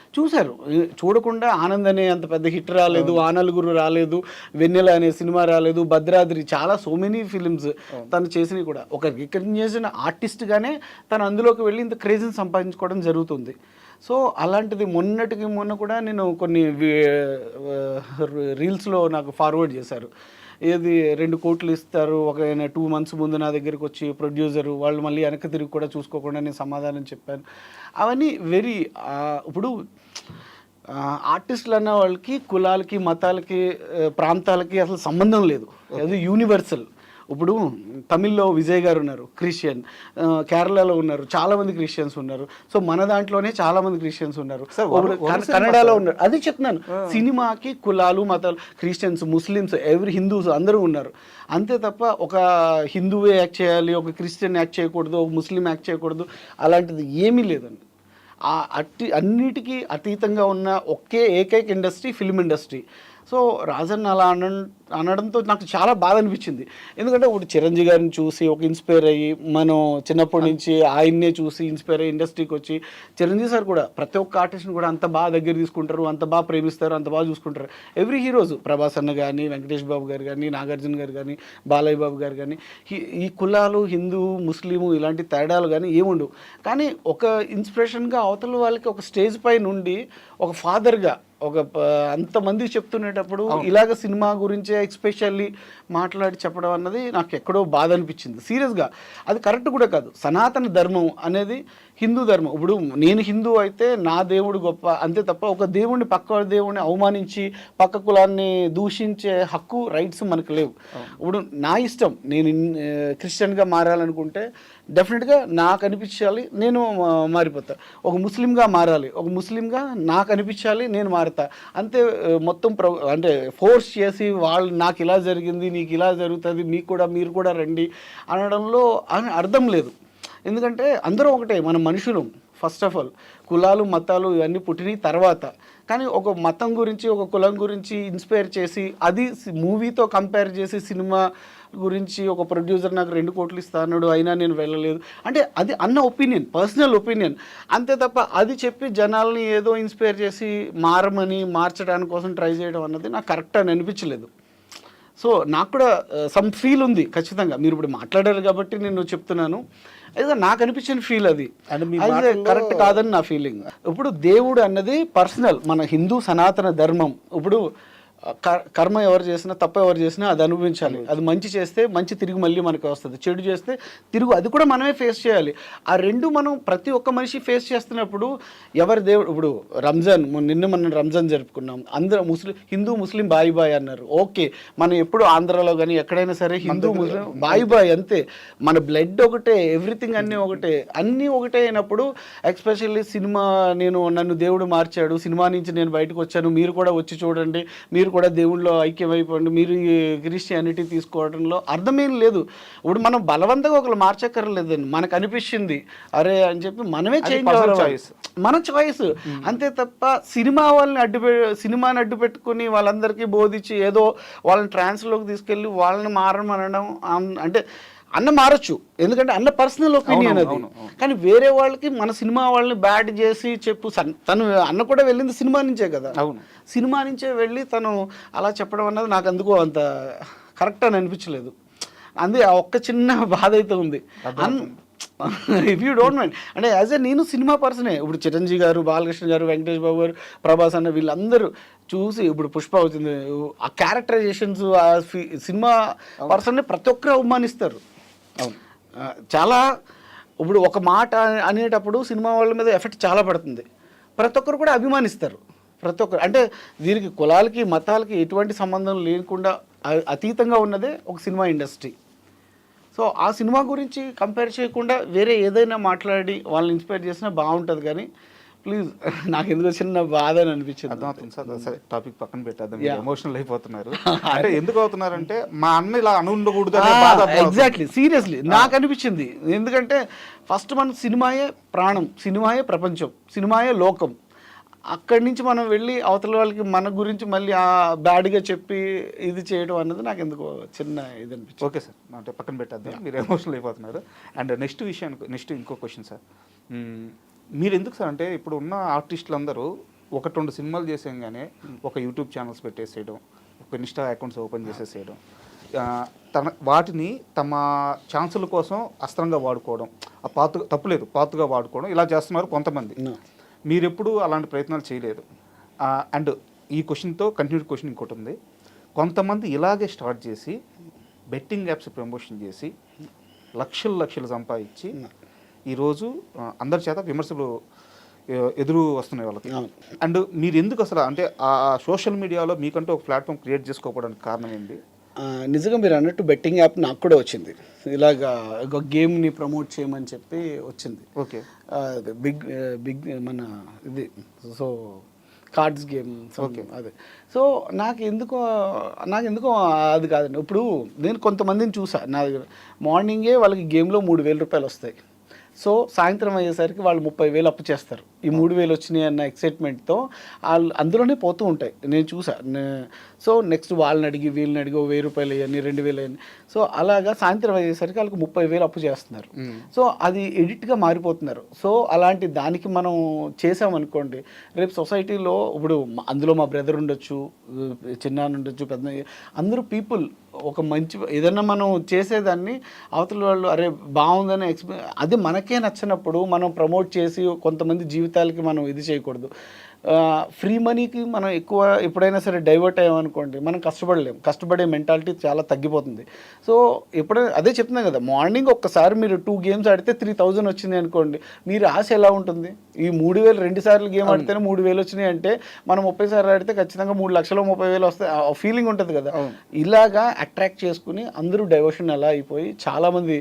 చూడకుండా ఆనంద్ అనే అంత పెద్ద హిట్ రాలేదు, ఆ నలుగురు రాలేదు, వెన్నెల అనే సినిమా రాలేదు, భద్రాద్రి, చాలా సో మెనీ ఫిలిమ్స్ తను చేసినవి కూడా ఒక రికగ్నైజ్డ్ ఆర్టిస్ట్గానే తను అందులోకి వెళ్ళి ఇంత క్రేజ్ని సంపాదించుకోవడం జరుగుతుంది. సో అలాంటిది మొన్న కూడా నేను కొన్ని రీల్స్లో నాకు ఫార్వర్డ్ చేశారు. ఏది 2 కోట్లు ఇస్తారు, ఒక 2 months ముందు నా దగ్గరికి వచ్చి ప్రొడ్యూసరు వాళ్ళు మళ్ళీ వెనక్కి తిరిగి కూడా చూసుకోకుండా నేను సమాధానం చెప్పాను. అవన్నీ వెరీ ఇప్పుడు ఆర్టిస్టులు అన్న వాళ్ళకి కులాలకి, మతాలకి, ప్రాంతాలకి అసలు సంబంధం లేదు. అది యూనివర్సల్. ఇప్పుడు తమిళ్లో విజయ్ గారు ఉన్నారు, క్రిస్టియన్. కేరళలో ఉన్నారు, చాలామంది క్రిస్టియన్స్ ఉన్నారు. సో మన దాంట్లోనే చాలామంది క్రిస్టియన్స్ ఉన్నారు. కన్నడలో ఉన్నారు. అది చెప్తున్నాను, సినిమాకి కులాలు, మతాలు, క్రిస్టియన్స్, ముస్లిమ్స్, హిందూస్ అందరూ ఉన్నారు. అంతే తప్ప ఒక హిందువే యాక్ట్ చేయాలి, ఒక క్రిస్టియన్ యాక్ట్ చేయకూడదు, ఒక ముస్లిం యాక్ట్ చేయకూడదు, అలాంటిది ఏమీ లేదండి. అన్నిటికీ అతీతంగా ఉన్న ఏకైక industry film industry. So Rajan అలా అనడంతో నాకు చాలా బాధ అనిపించింది. ఎందుకంటే ఒకటి చిరంజీవి గారిని చూసి ఒక ఇన్స్పైర్ అయ్యి, మనం చిన్నప్పటి నుంచి ఆయన్నే చూసి ఇన్స్పైర్ అయ్యి ఇండస్ట్రీకి వచ్చి, చిరంజీవి సార్ కూడా ప్రతి ఒక్క ఆర్టిస్ట్ని కూడా అంత బాగా దగ్గర తీసుకుంటారు, అంత బాగా ప్రేమిస్తారు, అంత బాగా చూసుకుంటారు. ఎవ్రీ హీరోస్, ప్రభాస్ అన్న కానీ, వెంకటేష్ బాబు గారు కానీ, నాగార్జున గారు కానీ, బాలయ్య బాబు గారు కానీ, ఈ కులాలు, హిందూ, ముస్లిము ఇలాంటి తేడాలు కానీ ఏముండవు. కానీ ఒక ఇన్స్పిరేషన్గా అవతల వాళ్ళకి ఒక స్టేజ్ పై నుండి ఒక ఫాదర్గా ఒక అంతమంది చెప్తునేటప్పుడు ఇలాగ సినిమా గురించే ఎక్స్పెషల్లీ మాట్లాడి చెప్పడం అన్నది నాకు ఎక్కడో బాధ అనిపించింది. సీరియస్గా అది కరెక్ట్ కూడా కాదు. సనాతన ధర్మం అనేది హిందూ ధర్మం. ఇప్పుడు నేను హిందూ అయితే నా దేవుడు గొప్ప, అంతే తప్ప ఒక దేవుడిని పక్క దేవుడిని అవమానించి పక్క కులాన్ని దూషించే హక్కు, రైట్స్ మనకు లేవు. ఇప్పుడు నా ఇష్టం, నేను క్రిస్టియన్గా మారాలనుకుంటే డెఫినెట్గా నాకు అనిపించాలి, నేను మారిపోతా. ఒక ముస్లింగా మారాలి, ఒక ముస్లింగా నాకు అనిపించాలి, నేను మారుతా. అంతే. మొత్తం అంటే ఫోర్స్ చేసి వాళ్ళు నాకు ఇలా జరిగింది, నీకు ఇలా జరుగుతుంది, మీరు కూడా రండి అనడంలో అర్థం లేదు. ఎందుకంటే అందరూ ఒకటే, మన మనుషులు. ఫస్ట్ ఆఫ్ ఆల్ కులాలు, మతాలు ఇవన్నీ పుట్టినాయి తర్వాత. కానీ ఒక మతం గురించి, ఒక కులం గురించి ఇన్స్పైర్ చేసి అది మూవీతో కంపేర్ చేసి సినిమా గురించి ఒక ప్రొడ్యూసర్ నాకు 2 కోట్లు ఇస్తాడు అయినా నేను వెళ్ళలేదు అంటే అది అన్న ఒపీనియన్, పర్సనల్ ఒపీనియన్. అంతే తప్ప అది చెప్పి జనాల్ని ఏదో ఇన్స్పైర్ చేసి మార్చడానికి కోసం ట్రై చేయడం అన్నది నాకు కరెక్ట్ అని అనిపించలేదు. సో నాకు కూడా సమ్ ఫీల్ ఉంది ఖచ్చితంగా. మీరు ఇప్పుడు మాట్లాడారు కాబట్టి నేను చెప్తున్నాను. అయితే నాకు అనిపించిన ఫీల్ అది కరెక్ట్ కాదని నా ఫీలింగ్. ఇప్పుడు దేవుడు అన్నది పర్సనల్, మన హిందూ సనాతన ధర్మం. ఇప్పుడు కర్మ ఎవరు చేసినా తప్పు ఎవరు చేసినా అది అనుభవించాలి. అది మంచి చేస్తే మంచి తిరిగి మళ్ళీ మనకు వస్తుంది, చెడు చేస్తే తిరుగు అది కూడా మనమే ఫేస్ చేయాలి. ఆ రెండు మనం ప్రతి ఒక్క మనిషి ఫేస్ చేస్తున్నప్పుడు ఎవరి దేవుడు ఇప్పుడు రంజాన్ మనం రంజాన్ జరుపుకున్నాం, అందరూ హిందూ ముస్లిం బాయ్ బాయ్ అన్నారు. ఓకే, మనం ఎప్పుడు ఆంధ్రాలో కానీ ఎక్కడైనా సరే హిందూ ముస్లిం బాయ్ బాయ్ అంతే, మన బ్లడ్ ఒకటే, ఎవ్రీథింగ్ అన్నీ ఒకటే అయినప్పుడు ఎస్పెషల్లీ సినిమా నన్ను దేవుడు మార్చాడు, సినిమా నుంచి నేను బయటకు వచ్చాను, మీరు కూడా వచ్చి చూడండి, మీరు కూడా దేవుళ్ళలో ఐక్యమైపోండి, మీరు ఈ క్రిస్టియానిటీ తీసుకోవడంలో అర్థమేం లేదు. ఇప్పుడు మనం బలవంతంగా ఒకరు మార్చక్కర్లేదండి, మనకు అనిపించింది అరే అని చెప్పి మనమే చేంజ్ అవ్వాలి, మన చాయిస్ అంతే తప్ప సినిమాని అడ్డు పెట్టుకుని వాళ్ళందరికీ బోధించి ఏదో వాళ్ళని ట్రాన్స్లోకి తీసుకెళ్ళి వాళ్ళని మారమనడం అంటే అన్న మారచ్చు, ఎందుకంటే అన్న పర్సనల్ ఒపీనియన్ అది. కానీ వేరే వాళ్ళకి మన సినిమా వాళ్ళని బ్యాడ్ చేసి తను అన్న కూడా వెళ్ళింది సినిమా నుంచే కదా, సినిమా నుంచే వెళ్ళి తను అలా చెప్పడం అన్నది నాకు అందుకు అంత కరెక్ట్ అని అనిపించలేదు. అందుకే ఒక్క చిన్న బాధ అయితే ఉంది. ఇఫ్ యూ డోంట్ మైండ్ అంటే యాజ్ ఏ నేను సినిమా పర్సనే, ఇప్పుడు చిరంజీవి గారు, బాలకృష్ణ గారు, వెంకటేష్ బాబు గారు, ప్రభాస్ అన్న వీళ్ళందరూ చూసి ఇప్పుడు పుష్ప అవుతుంది, ఆ క్యారెక్టరైజేషన్స్ ఆ సినిమా పర్సన్ని ప్రతి ఒక్కరు అవమానిస్తారు. చాలా ఇప్పుడు ఒక మాట అనేటప్పుడు సినిమా వాళ్ళ మీద ఎఫెక్ట్ చాలా పడుతుంది, ప్రతి ఒక్కరు కూడా అభిమానిస్తారు. ప్రతి ఒక్కరు అంటే దీనికి కులాలకి మతాలకి ఎటువంటి సంబంధం లేకుండా అతీతంగా ఉన్నదే ఒక సినిమా ఇండస్ట్రీ. సో ఆ సినిమా గురించి కంపేర్ చేయకుండా వేరే ఏదైనా మాట్లాడి వాళ్ళని ఇన్స్పైర్ చేసినా బాగుంటుంది. కానీ ప్లీజ్ నాకు ఎందుకు చిన్న బాధ అని అనిపించింది. అర్థమవుతుంది సార్. సరే టాపిక్ పక్కన పెట్టేద్దాం, ఎమోషనల్ అయిపోతున్నారు. అంటే ఎందుకు అవుతున్నారంటే మా అన్న ఇలా ఉండకూడదు. ఎగ్జాక్ట్లీ, సీరియస్లీ నాకు అనిపించింది. ఎందుకంటే ఫస్ట్ మన సినిమాయే ప్రాణం, సినిమాయే ప్రపంచం, సినిమాయే లోకం. అక్కడి నుంచి మనం వెళ్ళి అవతల వాళ్ళకి మన గురించి మళ్ళీ ఆ బ్యాడ్గా చెప్పి ఇది చేయడం అన్నది నాకు ఎందుకో చిన్న ఇది అనిపించింది. ఓకే సార్, అంటే పక్కన పెట్టేద్దాం, మీరు ఎమోషనల్ అయిపోతున్నారు. అండ్ నెక్స్ట్ ఇంకో క్వశ్చన్ సార్, మీరు ఎందుకు సార్ అంటే ఇప్పుడు ఉన్న ఆర్టిస్టులు అందరూ 1-2 సినిమాలు చేసేయంగానే ఒక యూట్యూబ్ ఛానల్స్ పెట్టేసేయడం, ఒక ఇన్స్టా అకౌంట్స్ ఓపెన్ చేసేసేయడం, వాటిని తమ ఛాన్సుల కోసం అస్త్రంగా వాడుకోవడం, తప్పులేదు పాతుగా వాడుకోవడం, ఇలా చేస్తున్నారు కొంతమంది. మీరు ఎప్పుడు అలాంటి ప్రయత్నాలు చేయలేదు. అండ్ ఈ క్వశ్చన్తో కంటిన్యూడ్ క్వశ్చన్ ఇంకోటి ఉంది. కొంతమంది ఇలాగే స్టార్ట్ చేసి బెట్టింగ్ యాప్స్ ప్రమోషన్ చేసి లక్షలు సంపాదించి ఈరోజు అందరి చేత విమర్శలు ఎదురు వస్తున్నాయి వాళ్ళకి. అండ్ మీరు ఎందుకు అసలు అంటే ఆ సోషల్ మీడియాలో మీకంటూ ఒక ప్లాట్ఫామ్ క్రియేట్ చేసుకోవడానికి కారణం ఏంటి? నిజంగా మీరు అన్నట్టు బెట్టింగ్ యాప్ నాకు కూడా వచ్చింది, ఇలాగా ఒక గేమ్ని ప్రమోట్ చేయమని చెప్పి వచ్చింది. ఓకే, బిగ్ మన ఇది సో కార్డ్స్ గేమ్. ఓకే, అదే. సో నాకు ఎందుకో అది కాదండి. ఇప్పుడు నేను కొంతమందిని చూసా, నా దగ్గర మార్నింగే వాళ్ళకి గేమ్లో 3,000 రూపాయలు వస్తాయి. సో సాయంత్రం అయ్యేసరికి వాళ్ళు 30,000 అప్పు చేస్తారు. ఈ 3,000 వచ్చినాయి అన్న ఎక్సైట్మెంట్తో వాళ్ళు అందులోనే పోతూ ఉంటాయి. నేను చూసా. సో నెక్స్ట్ వాళ్ళని అడిగి వీళ్ళని అడిగి 1,000 రూపాయలు అయ్యాన్ని, 2,000 అయ్యాన్ని. సో అలాగా సాయంత్రం అయ్యేసరికి వాళ్ళకి 30,000 అప్పు చేస్తున్నారు. సో అది ఎడిట్గా మారిపోతున్నారు. సో అలాంటి దానికి మనం చేసామనుకోండి, రేపు సొసైటీలో ఇప్పుడు అందులో మా బ్రదర్ ఉండొచ్చు, చిన్నాన్న ఉండొచ్చు, పెద్ద అందరూ పీపుల్ ఒక మంచి ఏదన్నా మనం చేసేదాన్ని అవతల వాళ్ళు అరే బాగుందని అది మనకే నచ్చినప్పుడు మనం ప్రమోట్ చేసి కొంతమంది జీవితాలకి మనం ఇది చేయకూడదు. ఫ్రీ మనీకి మనం ఎక్కువ ఎప్పుడైనా సరే డైవర్ట్ అయ్యామనుకోండి, మనం కష్టపడే మెంటాలిటీ చాలా తగ్గిపోతుంది. సో ఎప్పుడైనా అదే చెప్తున్నాం కదా, మార్నింగ్ ఒక్కసారి మీరు 2 గేమ్స్ ఆడితే 3,000 వచ్చింది అనుకోండి, మీరు ఆశ ఎలా ఉంటుంది? ఈ 3,000 2 సార్లు గేమ్ ఆడితేనే 3,000 వచ్చినాయి అంటే మనం 30 సార్లు ఆడితే ఖచ్చితంగా 3,30,000 వస్తాయి, ఫీలింగ్ ఉంటుంది కదా. ఇలాగా అట్రాక్ట్ చేసుకుని అందరూ డైవర్షన్ ఎలా అయిపోయి చాలామంది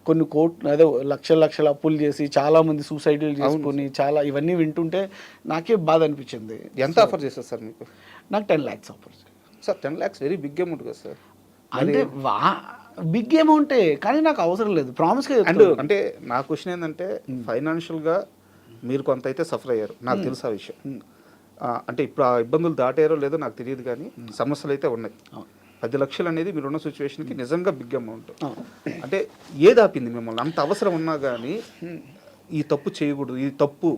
కొన్ని అదే లక్షల అప్పులు చేసి చాలామంది సూసైడ్లు చేసుకుని చాలా ఇవన్నీ వింటుంటే నాకే బాధ అనిపించింది. ఎంత ఆఫర్ చేస్తారు సార్ మీకు? నాకు 10 lakhs offer sir. 10 lakhs very big amount కదా సార్. అంటే బిగ్ అమౌంటే, కానీ నాకు అవసరం లేదు, ప్రామిస్గా. అంటే నా క్వశ్చన్ ఏంటంటే ఫైనాన్షియల్గా మీరు కొంత అయితే సఫర్ అయ్యారు, నాకు తెలుసు ఆ విషయం. అంటే ఇప్పుడు ఆ ఇబ్బందులు దాటారో లేదో నాకు తెలియదు, కానీ సమస్యలు అయితే ఉన్నాయి. 10 లక్షలు అనేది మీరున్న సిచ్యువేషన్కి నిజంగా బిగ్ అమౌంట్. అంటే ఏది ఆపింది మిమ్మల్ని? అంత అవసరం ఉన్నా కానీ ఈ తప్పు చేయకూడదు, ఈ తప్పు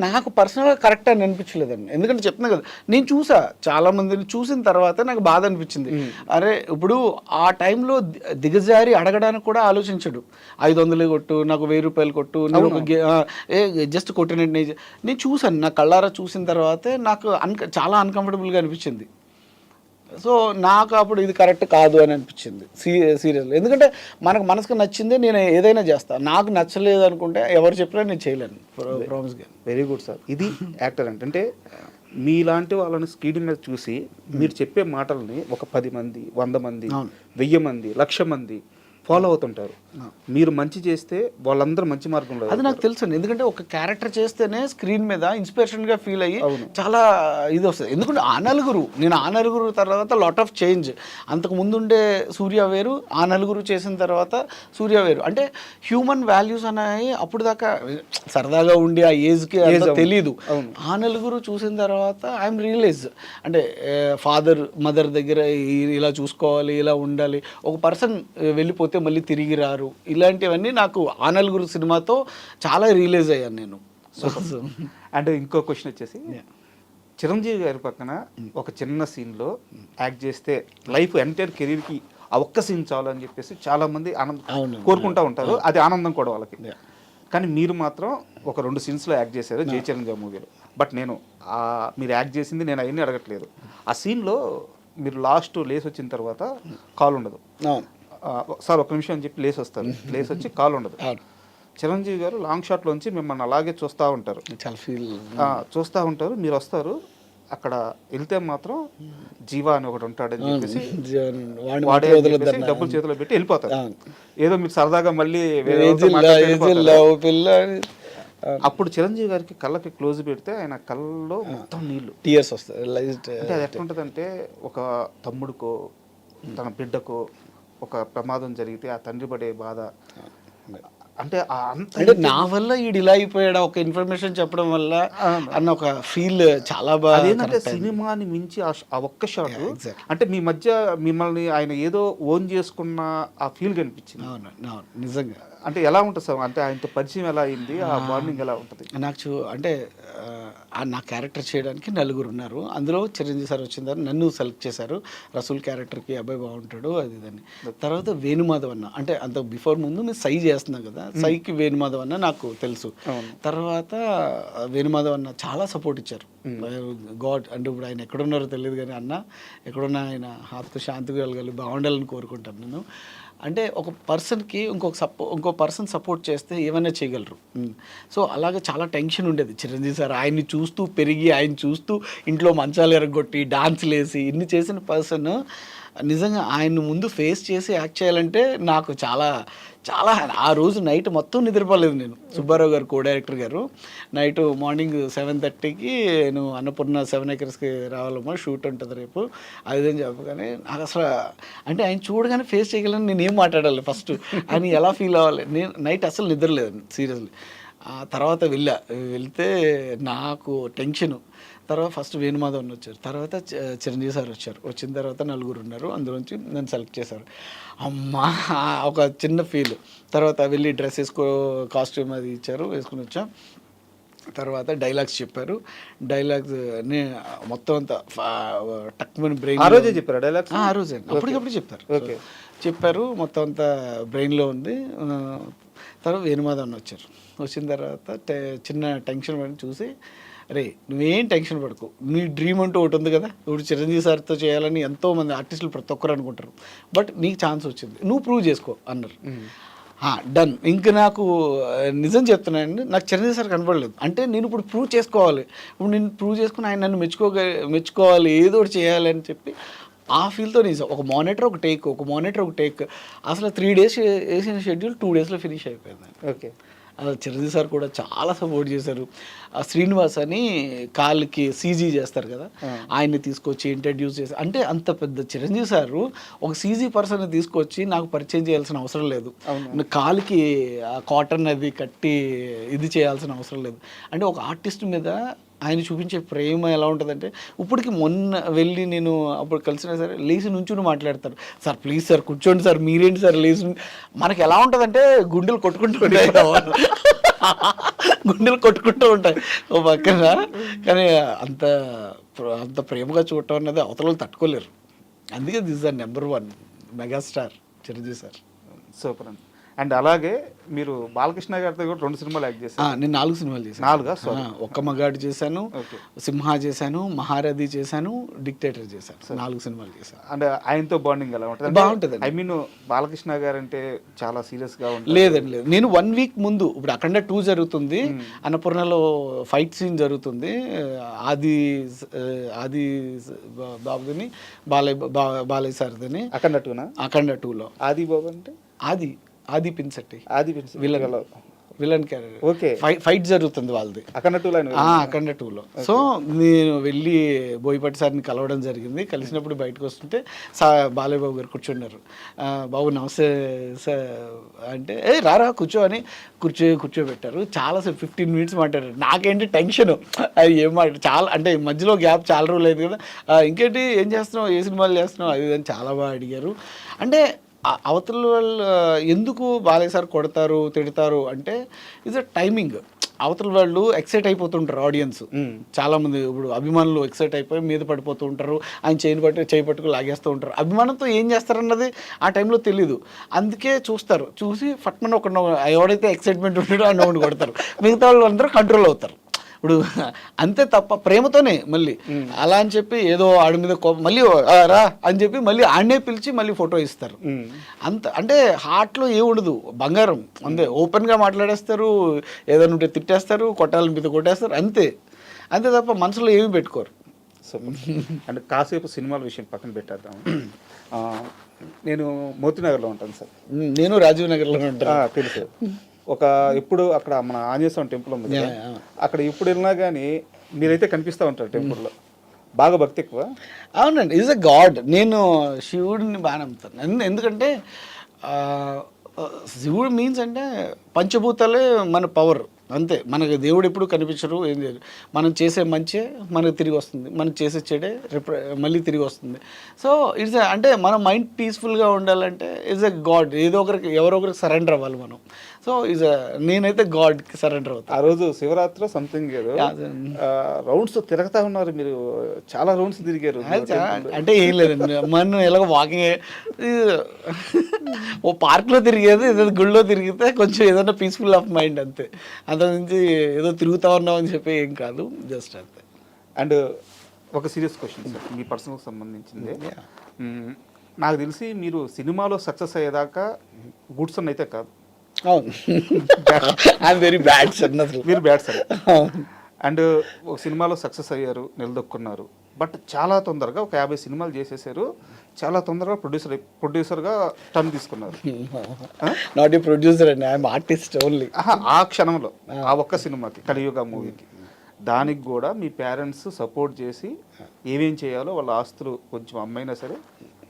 నాకు పర్సనల్గా కరెక్ట్ అని అనిపించలేదండి. ఎందుకంటే చెప్తున్నా కదా, నేను చూసా చాలా మందిని, చూసిన తర్వాత నాకు బాధ అనిపించింది. అరే ఇప్పుడు ఆ టైంలో దిగజారి అడగడానికి కూడా ఆలోచించడు. 500 కొట్టు, నాకు 1,000 రూపాయలు కొట్టు, జస్ట్ కొట్టినట్టు నేను చూసాను. నా కళ్ళారా చూసిన తర్వాతే నాకు చాలా అన్కంఫర్టబుల్గా అనిపించింది. సో నాకు అప్పుడు ఇది కరెక్ట్ కాదు అని అనిపించింది సీరియస్లీ. ఎందుకంటే మనకు మనసుకు నచ్చిందే నేను ఏదైనా చేస్తాను, నాకు నచ్చలేదు అనుకుంటే ఎవరు చెప్పినా నేను చేయలేను ప్రామిస్గా. Very good sir. ఇది యాక్టర్ అంటే మీలాంటి వాళ్ళని స్క్రీన్ మీద చూసి మీరు చెప్పే మాటల్ని ఒక 10 మంది 100 మంది 1000 మంది 1,00,000 మంది ఫాలో అవుతుంటారు. మీరు మంచి చేస్తే వాళ్ళందరూ మంచి మార్గంలో. అది నాకు తెలుసు అండి, ఎందుకంటే ఒక క్యారెక్టర్ చేస్తేనే స్క్రీన్ మీద ఇన్స్పిరేషన్గా ఫీల్ అయ్యి చాలా ఇది వస్తుంది. ఎందుకంటే నేను ఆ నలుగురు తర్వాత లాట్ ఆఫ్ చేంజ్. అంతకు ముందు ఉండే సూర్య వేరు, ఆ నలుగురు చేసిన తర్వాత సూర్య వేరు. అంటే హ్యూమన్ వాల్యూస్ అనేవి అప్పుడు దాకా సరదాగా ఉండి ఆ ఏజ్కి తెలీదు. ఆ నలుగురు చూసిన తర్వాత ఐఎమ్ రియలైజ్ అంటే ఫాదర్ మదర్ దగ్గర ఇలా చూసుకోవాలి, ఇలా ఉండాలి, ఒక పర్సన్ వెళ్ళిపోతే మళ్ళీ తిరిగి రారు, ఇలాంటివన్నీ నాకు ఆ నలుగురు సినిమాతో చాలా రియలైజ్ అయ్యాను నేను. అంటే ఇంకో క్వశ్చన్ వచ్చేసి, చిరంజీవి గారి పక్కన ఒక చిన్న సీన్లో యాక్ట్ చేస్తే లైఫ్ ఎంటైర్ కెరీర్కి ఆ ఒక్క సీన్ చాలు అని చెప్పేసి చాలామంది ఆనందం కోరుకుంటూ ఉంటారు, అది ఆనందం కూడా వాళ్ళకి. కానీ మీరు మాత్రం ఒక 2 సీన్స్లో యాక్ట్ చేశారు జై చిరంజీవి మూవీలో. బట్ నేను మీరు యాక్ట్ చేసింది నేను అవన్నీ అడగట్లేదు. ఆ సీన్లో మీరు లాస్ట్ లేస్ వచ్చిన తర్వాత కాల్ ఉండదు సార్, 1 నిమిషం అని చెప్పి లేస్ వస్తారు, లేస్ వచ్చి కాల్ ఉండదు. చిరంజీవి గారు లాంగ్ షాట్లోంచి మిమ్మల్ని అలాగే చూస్తూ ఉంటారు, చాలా ఫీల్ చూస్తూ ఉంటారు. మీరు వస్తారు, అక్కడ వెళ్తే మాత్రం జీవా అని ఒకటి ఉంటాడని చెప్పేసి వాడే డబ్బులు చేతిలో పెట్టి వెళ్ళిపోతారు. ఏదో మీరు సరదాగా మళ్ళీ అప్పుడు చిరంజీవి గారికి కళ్ళకి క్లోజ్ పెడితే ఆయన కళ్ళలో మొత్తం నీళ్లు, టీయర్స్ వస్తాయి. అంటే అది ఎట్లా ఉంటుందంటే, ఒక తమ్ముడికో తన బిడ్డకో ఒక ప్రమాదం జరిగితే ఆ తండ్రి పడే బాధ, అంటే అంటే నా వల్ల ఈడు ఇలా అయిపోయాడా ఒక ఇన్ఫర్మేషన్ చెప్పడం వల్ల అన్న ఒక ఫీల్ చాలా బాగా. అదేంటంటే సినిమాని మించి ఆ ఒక్క షాట్ అంటే మీ మధ్య మిమ్మల్ని ఆయన ఏదో ఓన్ చేసుకున్న ఆ ఫీల్ కనిపించింది. నిజంగా. అంటే ఎలా ఉంటుంది సార్, అంటే ఆయనతో పరిచయం ఎలా అయింది, ఆ బాండింగ్ ఎలా ఉంటుంది? నాకు అంటే నా క్యారెక్టర్ చేయడానికి 4 ఉన్నారు. అందులో చిరంజీవి సార్ వచ్చిన తర్వాత నన్ను సెలెక్ట్ చేశారు. రసూల్ క్యారెక్టర్కి అబ్బాయి బాగుంటాడు అది ఇదని. తర్వాత వేణుమాధవ్ అన్న, అంటే అంత బిఫోర్ ముందు నేను సై చేస్తున్నాను కదా, సైకి వేణుమాధవ్ అన్న నాకు తెలుసు. తర్వాత వేణుమాధవ్ అన్న చాలా సపోర్ట్ ఇచ్చారు. గాడ్ అంటే ఇప్పుడు ఆయన ఎక్కడున్నారో తెలియదు కానీ అన్న ఎక్కడున్నా ఆయన ఆత్మ శాంతిగా కలగాలి, బాగుండాలని కోరుకుంటాను నేను. అంటే ఒక పర్సన్కి ఇంకో పర్సన్ సపోర్ట్ చేస్తే ఏమైనా చేయగలరు. సో అలాగే చాలా టెన్షన్ ఉండేది. చిరంజీవి సార్ ఆయన్ని చూస్తూ పెరిగి, ఆయన చూస్తూ ఇంట్లో మంచాలు ఎరగొట్టి డాన్సులు వేసి ఇన్ని చేసిన పర్సన్ నిజంగా ఆయన ముందు ఫేస్ చేసి యాక్ట్ చేయాలంటే నాకు చాలా చాలా ఆ రోజు నైట్ మొత్తం నిద్రపోలేదు నేను. సుబ్బారావు గారు కో డైరెక్టర్ గారు నైట్ మార్నింగ్ 7:30కి నువ్వు అన్నపూర్ణ 7 acresకి రావాలమ్మా, షూట్ ఉంటుంది రేపు అది అని చెప్పగానే నాకు అసలు అంటే ఆయన చూడగానే ఫేస్ చేయగలను, నేను ఏం మాట్లాడాలి ఫస్ట్, ఆయన ఎలా ఫీల్ అవ్వాలి, నేను నైట్ అసలు నిద్రలేదు సీరియస్లీ. తర్వాత వెళ్తే నాకు టెన్షను. తర్వాత ఫస్ట్ వేణుమాధవ్ అని వచ్చారు, తర్వాత చిరంజీవి సార్ వచ్చారు. వచ్చిన తర్వాత 4 ఉన్నారు, అందులోంచి నన్ను సెలెక్ట్ చేశారు. అమ్మా ఒక చిన్న ఫీల్. తర్వాత వెళ్ళి డ్రెస్ కాస్ట్యూమ్ అది ఇచ్చారు, వేసుకుని వచ్చాం. తర్వాత డైలాగ్స్ చెప్పారు. డైలాగ్స్ మొత్తం అంతా టక్మని బ్రెయిన్. ఆ రోజే చెప్పారు డైలాగ్స్? ఆ రోజే అప్పటికప్పుడు చెప్పారు. మొత్తం అంతా బ్రెయిన్లో ఉంది. తర్వాత వేణుమాధవ్ అని వచ్చారు. వచ్చిన తర్వాత చిన్న టెన్షన్ పడి చూసి, అరే నువ్వేం టెన్షన్ పడకు, నీ డ్రీమ్ అంటూ ఒకటి ఉంది కదా, ఇప్పుడు చిరంజీవి సార్తో చేయాలని ఎంతోమంది ఆర్టిస్టులు ప్రతి ఒక్కరు అనుకుంటారు, బట్ నీకు ఛాన్స్ వచ్చింది, నువ్వు ప్రూవ్ చేసుకో అన్నారు. డన్. ఇంక నాకు నిజం చెప్తున్నానండి, నాకు చిరంజీవి సార్ కనపడలేదు. అంటే నేను ఇప్పుడు ప్రూవ్ చేసుకోవాలి, ఇప్పుడు నేను ప్రూవ్ చేసుకుని ఆయన నన్ను మెచ్చుకోవాలి, ఏదో ఒకటి చేయాలి అని చెప్పి ఆ ఫీల్తో నేను ఒక మానిటర్ ఒక టేక్ అసలు 3 days వేసిన షెడ్యూల్ 2 daysలో ఫినిష్ అయిపోయింది. ఓకే. చిరంజీవి సార్ కూడా చాలా సపోర్ట్ చేశారు. శ్రీనివాస్ అని కాళ్ళకి సీజీ చేస్తారు కదా, ఆయన్ని తీసుకొచ్చి ఇంట్రడ్యూస్ చేసి, అంటే అంత పెద్ద చిరంజీవి సారు ఒక సీజీ పర్సన్ తీసుకొచ్చి నాకు పరిచయం చేయాల్సిన అవసరం లేదు, కాలుకి కాటన్ అది కట్టి ఇది చేయాల్సిన అవసరం లేదు. అంటే ఒక ఆర్టిస్ట్ మీద ఆయన చూపించే ప్రేమ ఎలా ఉంటుందంటే, ఇప్పటికి మొన్న వెళ్ళి నేను అప్పుడు కలిసినా సరే లేచి నుంచుని మాట్లాడతారు, సార్ ప్లీజ్ సార్ కూర్చోండి సార్, మీరేంటి సార్ లేచి. మనకి ఎలా ఉంటుందంటే గుండెలు కొట్టుకుంటూ ఉంటాయి ఓ పక్కన. కానీ అంత ప్రేమగా చూడటం అన్నది అవతల తట్టుకోలేరు. అందుకే this the number 1 megastar Chiranjeevi sir. Super అండి. అండ్ అలాగే మీరు బాలకృష్ణ గారితో కూడా 2 సినిమాలు యాక్ట్ చేశారు. నేను 4 సినిమాలు చేశాను. 4 సారీ. ఒక్క మగాడు చేశాను, ఓకే. సింహ చేశాను, మహారథి చేశాను, డిక్టేటర్ చేశాను. 4 సినిమాలు చేశాను. అంటే ఆయనతో బాండింగ్ ఎలా ఉంటుంది? బాగుంటుందండి. ఐ మీన్ బాలకృష్ణ గారు అంటే చాలా సీరియస్ గా ఉంటుంది. లేదండి లేదు, నేను 1 వీక్ ముందు ఇప్పుడు అఖండ 2 జరుగుతుంది, అన్నపూర్ణలో ఫైట్ సీన్ జరుగుతుంది, ఆది ఆది బాబుని బాలయ్య సార్దని అఖండ 2లో ఆది బాబు అంటే ఆది పిన్సెట్టి ఆది విలన్ క్యారెక్టర్. ఓకే. ఫైట్ జరుగుతుంది వాళ్ళది అఖండ 2లో. అఖండ 2లో. సో నేను వెళ్ళి బోయపాటి సార్ని కలవడం జరిగింది. కలిసినప్పుడు బయటకు వస్తుంటే బాలయ్య బాబు గారు కూర్చున్నారు. బాబు నమస్తే సార్ అంటే రారా కూర్చో అని కూర్చోబెట్టారు. చాలాసేపు 15 మినిట్స్ మాట్లాడారు. నాకేంటి టెన్షన్, అది ఏం చాలా అంటే మధ్యలో గ్యాప్ చాలా రోజులు అయింది కదా, ఇంకేంటి ఏం చేస్తున్నావు, ఏ సినిమాలు చేస్తున్నావు, అది అని చాలా బాగా అడిగారు. అంటే అవతల వాళ్ళు ఎందుకు బాలయ్య సార్ కొడతారు తిడతారు అంటే ఇట్స్ అ టైమింగ్. అవతల వాళ్ళు ఎక్సైట్ అయిపోతుంటారు, ఆడియన్స్ చాలామంది ఇప్పుడు అభిమానులు ఎక్సైట్ అయిపోయి మీద పడిపోతూ ఉంటారు, ఆయన చేయి పట్టుకు లాగేస్తూ ఉంటారు. అభిమానంతో ఏం చేస్తారన్నది ఆ టైంలో తెలీదు, అందుకే చూసి ఫట్మన్ ఒక ఎవడైతే ఎక్సైట్మెంట్ ఉంటాడో ఆ నోడు కొడతారు, మిగతా వాళ్ళు అందరూ కంట్రోల్ అవుతారు. ఇప్పుడు అంతే తప్ప ప్రేమతోనే మళ్ళీ అలా అని చెప్పి ఏదో ఆడి మీద మళ్ళీ రా అని చెప్పి మళ్ళీ ఆడనే పిలిచి మళ్ళీ ఫోటో ఇస్తారు. అంత అంటే హార్ట్లో ఏ ఉండదు, బంగారం అంతే, ఓపెన్గా మాట్లాడేస్తారు, ఏదైనా ఉంటే తిట్టేస్తారు, కొట్టాలని మీద కొట్టేస్తారు, అంతే తప్ప మనసులో ఏమీ పెట్టుకోరు. సో అంటే కాసేపు సినిమాల విషయం పక్కన పెట్టేద్దాం. నేను మోతీనగర్లో ఉంటాను సార్. నేను రాజీవ్ నగర్లో ఉంటాను. తెలుసు. ఇప్పుడు అక్కడ మన ఆంజనేయ స్వామి టెంపుల్ ఉంది కదా, అక్కడ ఎప్పుడు వెళ్ళినా కానీ మీరైతే కనిపిస్తూ ఉంటారు టెంపుల్లో. బాగా భక్తి ఎక్కువ. అవునండి, ఈజ్ అ గాడ్. నేను శివుడిని బాగా నమ్ముతాను. ఎందుకంటే శివుడు మీన్స్ అంటే పంచభూతాలే మన పవర్, అంతే. మనకు దేవుడు ఎప్పుడు కనిపించరు, ఏం లేదు. మనం చేసే మంచే మనకు తిరిగి వస్తుంది, మనం చేసే చెడే మళ్ళీ తిరిగి వస్తుంది. సో ఇట్స్ అంటే మన మైండ్ పీస్ఫుల్గా ఉండాలంటే ఇట్స్ ఎ గాడ్. ఎవరో ఒకరికి సరెండర్ అవ్వాలి మనం. సో నేనైతే గాడ్కి సరెండర్ అవుతాను. ఆ రోజు శివరాత్రి సంథింగ్ ఏదో రౌండ్స్ తిరుగుతా ఉన్నారు మీరు, చాలా రౌండ్స్ తిరిగారు. అంటే ఏం లేదండి, మనం ఎలాగో వాకింగ్ ఓ పార్క్లో తిరిగేది, ఏదైనా గుళ్ళో తిరిగితే కొంచెం ఏదైనా పీస్ఫుల్ ఆఫ్ మైండ్, అంతే. నుంచి ఏదో తిరుగుతా ఉన్నాం అని చెప్పి ఏం కాదు, జస్ట్ అంతే. అండ్ ఒక సీరియస్ క్వశ్చన్ సార్, మీ పర్సనల్కి సంబంధించింది. నాకు తెలిసి మీరు సినిమాలో సక్సెస్ అయ్యేదాకా గుడ్ సన్ అయితే కాదు. అవును, ఐఎమ్ వెరీ బ్యాడ్ సన్. మీరు బ్యాడ్ సన్. అండ్ ఒక సినిమాలో సక్సెస్ అయ్యారు, నిలదొక్కున్నారు. బట్ చాలా తొందరగా ఒక 50 సినిమాలు చేసేసారు, చాలా తొందరగా ప్రొడ్యూసర్గా టర్న్ తీసుకున్నారు. నాట్ ఏ ప్రొడ్యూసర్ అండి, ఐఎమ్ ఆర్టిస్ట్ ఓన్లీ. ఆ క్షణంలో ఆ ఒక్క సినిమాకి, కలియుగ మూవీకి, దానికి కూడా మీ పేరెంట్స్ సపోర్ట్ చేసి ఏమేం చేయాలో వాళ్ళ ఆస్తులు కొంచెం అమ్మైనా సరే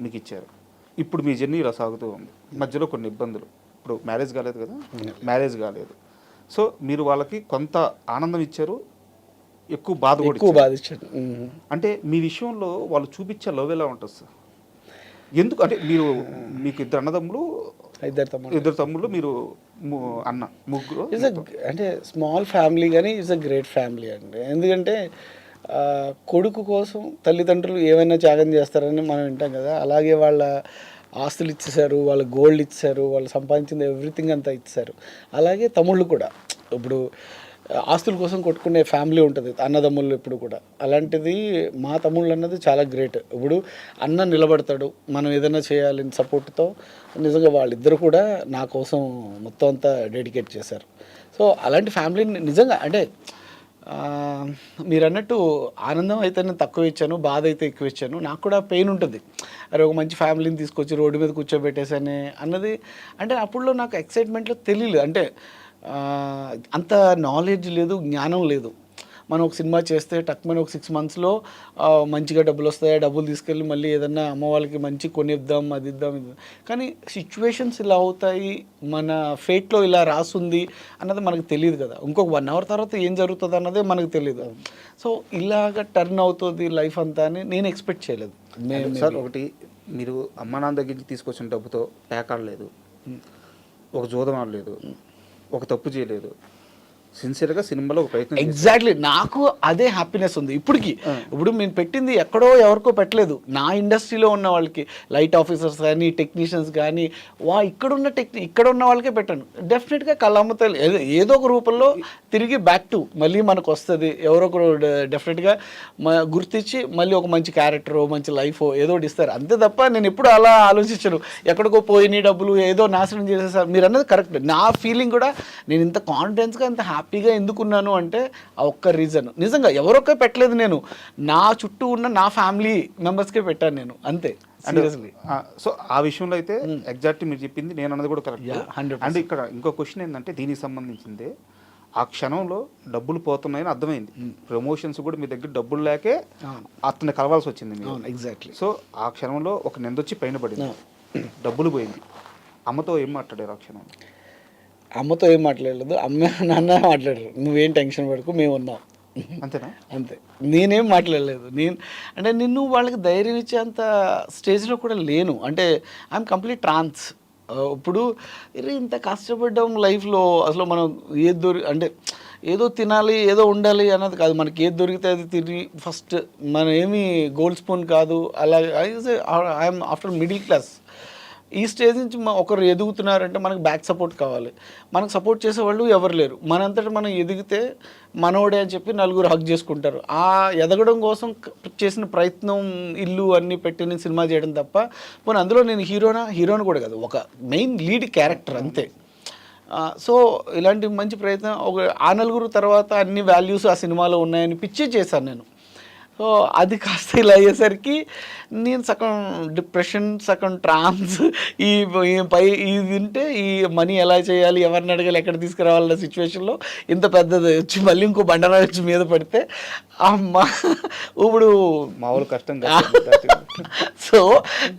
మీకు ఇచ్చారు. ఇప్పుడు మీ జర్నీ ఇలా సాగుతూ ఉంది. మధ్యలో కొన్ని ఇబ్బందులు, ఇప్పుడు మ్యారేజ్ కాలేదు కదా, మ్యారేజ్ కాలేదు. సో మీరు వాళ్ళకి కొంత ఆనందం ఇచ్చారు, ఎక్కువ బాధ ఇచ్చారు. అంటే మీ విషయంలో వాళ్ళు చూపించే లవ్ ఎలా ఉంటుంది సార్? ఎందుకు అంటే మీకు ఇద్దరు తమ్ముళ్ళు, మీరు అన్న, ముగ్గురు. అంటే స్మాల్ ఫ్యామిలీ కానీ ఇట్స్ అ గ్రేట్ ఫ్యామిలీ అండి. ఎందుకంటే కొడుకు కోసం తల్లిదండ్రులు ఏమైనా త్యాగం చేస్తారని మనం వింటాం కదా, అలాగే వాళ్ళ ఆస్తులు ఇచ్చేసారు, వాళ్ళ గోల్డ్ ఇచ్చారు, వాళ్ళు సంపాదించింది ఎవ్రీథింగ్ అంతా ఇచ్చారు. అలాగే తమ్ముళ్ళు కూడా, ఇప్పుడు ఆస్తుల కోసం కొట్టుకునే ఫ్యామిలీ ఉంటుంది అన్నదమ్ముళ్ళు ఎప్పుడు కూడా. అలాంటిది మా తమ్ముళ్ళు అన్నది చాలా గ్రేట్. ఇప్పుడు అన్న నిలబడతాడు, మనం ఏదైనా చేయాలని సపోర్ట్తో. నిజంగా వాళ్ళిద్దరు కూడా నా కోసం మొత్తం అంతా డెడికేట్ చేశారు. సో అలాంటి ఫ్యామిలీని నిజంగా అంటే మీరు అన్నట్టు ఆనందం అయితే నేను తక్కువ ఇచ్చాను, బాధ అయితే ఎక్కువ ఇచ్చాను. నాకు కూడా పెయిన్ ఉంటుంది, అరే ఒక మంచి ఫ్యామిలీని తీసుకొచ్చి రోడ్డు మీద కూర్చోబెట్టేసానే అన్నది. అంటే అప్పుడులో నాకు ఎక్సైట్మెంట్లో తెలియలేదు, అంటే అంత నాలెడ్జ్ లేదు, జ్ఞానం లేదు. మనం ఒక సినిమా చేస్తే టక్మని ఒక 6 monthsలో మంచిగా డబ్బులు వస్తాయి, డబ్బులు తీసుకెళ్ళి మళ్ళీ ఏదన్నా అమ్మ వాళ్ళకి మంచి కొనిద్దాం, అది ఇద్దాం, ఇది. కానీ సిచ్యువేషన్స్ ఇలా అవుతాయి, మన ఫేట్లో ఇలా రాసుంది అన్నది మనకు తెలియదు కదా. ఇంకొక 1 hour తర్వాత ఏం జరుగుతుంది అన్నదే మనకు తెలియదు. సో ఇలాగ టర్న్ అవుతుంది లైఫ్ అంతా అని నేను ఎక్స్పెక్ట్ చేయలేదు. సార్ ఒకటి, మీరు అమ్మ నాన్న దగ్గర నుంచి తీసుకొచ్చిన డబ్బుతో ప్యాక్ ఆడలేదు, ఒక జోదం ఆడలేదు, ఒక తప్పు చేయలేదు, సిన్సియర్గా సినిమాలో ఒక ప్రయత్నం ఎగ్జాక్ట్లీ నాకు అదే హ్యాపీనెస్ ఉంది ఇప్పటికి. ఇప్పుడు నేను పెట్టింది ఎక్కడో ఎవరికో పెట్టలేదు, నా ఇండస్ట్రీలో ఉన్న వాళ్ళకి, లైట్ ఆఫీసర్స్ కానీ టెక్నీషియన్స్ కానీ, ఇక్కడ ఉన్న వాళ్ళకే పెట్టాను. డెఫినెట్గా కళ్ళమ్మతలు ఏదో ఒక రూపంలో తిరిగి బ్యాక్ టు మళ్ళీ మనకు వస్తుంది. ఎవరో ఒకరు డెఫినెట్గా గుర్తించి మళ్ళీ ఒక మంచి క్యారెక్టరో మంచి లైఫో ఏదో ఒకటి ఇస్తారు. అంతే తప్ప నేను ఎప్పుడు అలా ఆలోచించను ఎక్కడికో పోయిన డబ్బులు ఏదో నాశనం చేసేసారు. మీరు అన్నది కరెక్ట్. నా ఫీలింగ్ కూడా, నేను ఇంత కాన్ఫిడెన్స్గా ఇంత హ్యాపీగా ఎందుకున్నాను అంటే ఆ ఒక్క రీజన్. నిజంగా ఎవరొక్క పెట్టలేదు, నేను నా చుట్టూ ఉన్న నా ఫ్యామిలీ మెంబర్స్కే పెట్టాను నేను, అంతే. సీరియస్లీ. సో ఆ విషయంలో అయితే ఎగ్జాక్ట్ మీరు చెప్పింది నేను అన్నది కూడా కరెక్ట్. 100%. అంటే ఇక్కడ ఇంకో క్వశ్చన్ ఏంటంటే దీనికి సంబంధించింది, ఆ క్షణంలో డబ్బులు పోతున్నాయని అర్థమైంది, ప్రమోషన్స్ కూడా మీ దగ్గర డబ్బులు లేకే అతన్ని కలవాల్సి వచ్చింది మీరు. ఎగ్జాక్ట్లీ. సో ఆ క్షణంలో ఒక నిందొచ్చి పైన పడింది, డబ్బులు పోయింది. అమ్మతో ఏం మాట్లాడారు ఆ క్షణంలో? అమ్మతో ఏం మాట్లాడలేదు, అమ్మ నాన్న మాట్లాడరు, నువ్వేం టెన్షన్ పడుకో మేము ఉన్నాం, అంతేనా? అంతే. నేనేం మాట్లాడలేదు. అంటే నిన్ను వాళ్ళకి ధైర్యం ఇచ్చేంత స్టేజ్లో కూడా లేను. అంటే ఐఎమ్ కంప్లీట్ ట్రాన్స్. ఇప్పుడు ఇంత కష్టపడ్డాం లైఫ్లో, అసలు మనం అంటే ఏదో తినాలి ఏదో ఉండాలి అన్నది కాదు, మనకి ఏది దొరికితే అది తిని ఫస్ట్, మనం ఏమి గోల్డ్ స్పూన్ కాదు. అలా ఐఎమ్ ఆఫ్టర్ మిడిల్ క్లాస్. ఈ స్టేజ్ నుంచి ఒకరు ఎదుగుతున్నారంటే మనకు బ్యాక్ సపోర్ట్ కావాలి. మనకు సపోర్ట్ చేసేవాళ్ళు ఎవరు లేరు. మనంతటా మనం ఎదిగితే మనోడే అని చెప్పి నలుగురు హక్ చేసుకుంటారు. ఆ ఎదగడం కోసం చేసిన ప్రయత్నం, ఇల్లు అన్నీ పెట్టి నేను సినిమా చేయడం తప్ప, పోనీ అందులో నేను హీరోని కూడా కాదు, ఒక మెయిన్ లీడ్ క్యారెక్టర్ అంతే. సో ఇలాంటి మంచి ప్రయత్నం, ఆ నలుగురు తర్వాత అన్ని వాల్యూస్ ఆ సినిమాలో ఉన్నాయని పిచ్చే చేశాను నేను. సో అది కాస్త ఇలా అయ్యేసరికి నేను సగం డిప్రెషన్, సగం ట్రాన్స్, ఇది వింటే ఈ మనీ ఎలా చేయాలి, ఎవరిని అడగాలి, ఎక్కడ తీసుకురావాలన్న సిచ్యువేషన్లో ఇంత పెద్దది వచ్చి మళ్ళీ ఇంకో బండరాయి వచ్చి మీద పడితే అమ్మ ఇప్పుడు మామూలు కష్టం. సో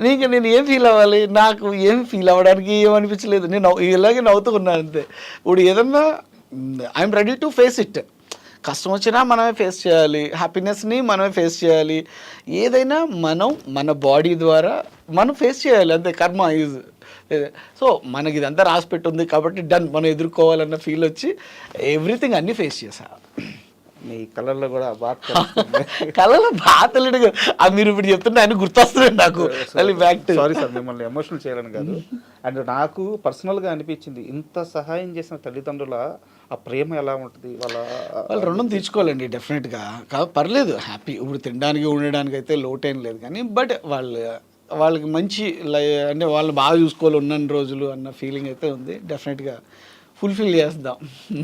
నేను ఏం ఫీల్ అవ్వాలి, నాకు ఏం ఫీల్ అవ్వడానికి ఏమనిపించలేదు. నేను ఇలాగే నవ్వుతూ ఉన్నాను అంతే. ఇప్పుడు ఏదన్నా I'm ready to face it. కష్టం వచ్చినా మనమే ఫేస్ చేయాలి, హ్యాపీనెస్ని మనమే ఫేస్ చేయాలి. ఏదైనా మన బాడీ ద్వారా మనం ఫేస్ చేయాలి, అంతే. కర్మ ఈజ్. సో మనకి ఇదంతా రాసి పెట్టుంది కాబట్టి డన్, మనం ఎదుర్కోవాలన్న ఫీల్ వచ్చి ఎవ్రీథింగ్ అన్నీ ఫేస్ చేశా. మీ కళ్ళల్లో కూడా కళ్ళలో బాధలేడు. అది మీరు ఇప్పుడు చెప్తుంటే ఆయన గుర్తొస్తున్నాడు నాకు. సారీ సార్, మిమ్మల్ని ఎమోషనల్ చేయాలని కాదు. అండ్ నాకు పర్సనల్గా అనిపించింది, ఇంత సహాయం చేసిన తల్లిదండ్రుల ఆ ప్రేమ ఎలా ఉంటుంది, వాళ్ళు రుణం తీర్చుకోవాలండి డెఫినెట్గా. పర్లేదు, హ్యాపీ. ఇప్పుడు తినడానికి ఉండడానికి అయితే లోటేం లేదు, కానీ బట్ వాళ్ళకి మంచి అంటే వాళ్ళు బాగా చూసుకోవాలి ఉన్న రోజులు అన్న ఫీలింగ్ అయితే ఉంది. డెఫినెట్గా ఫుల్ఫిల్ చేద్దాం.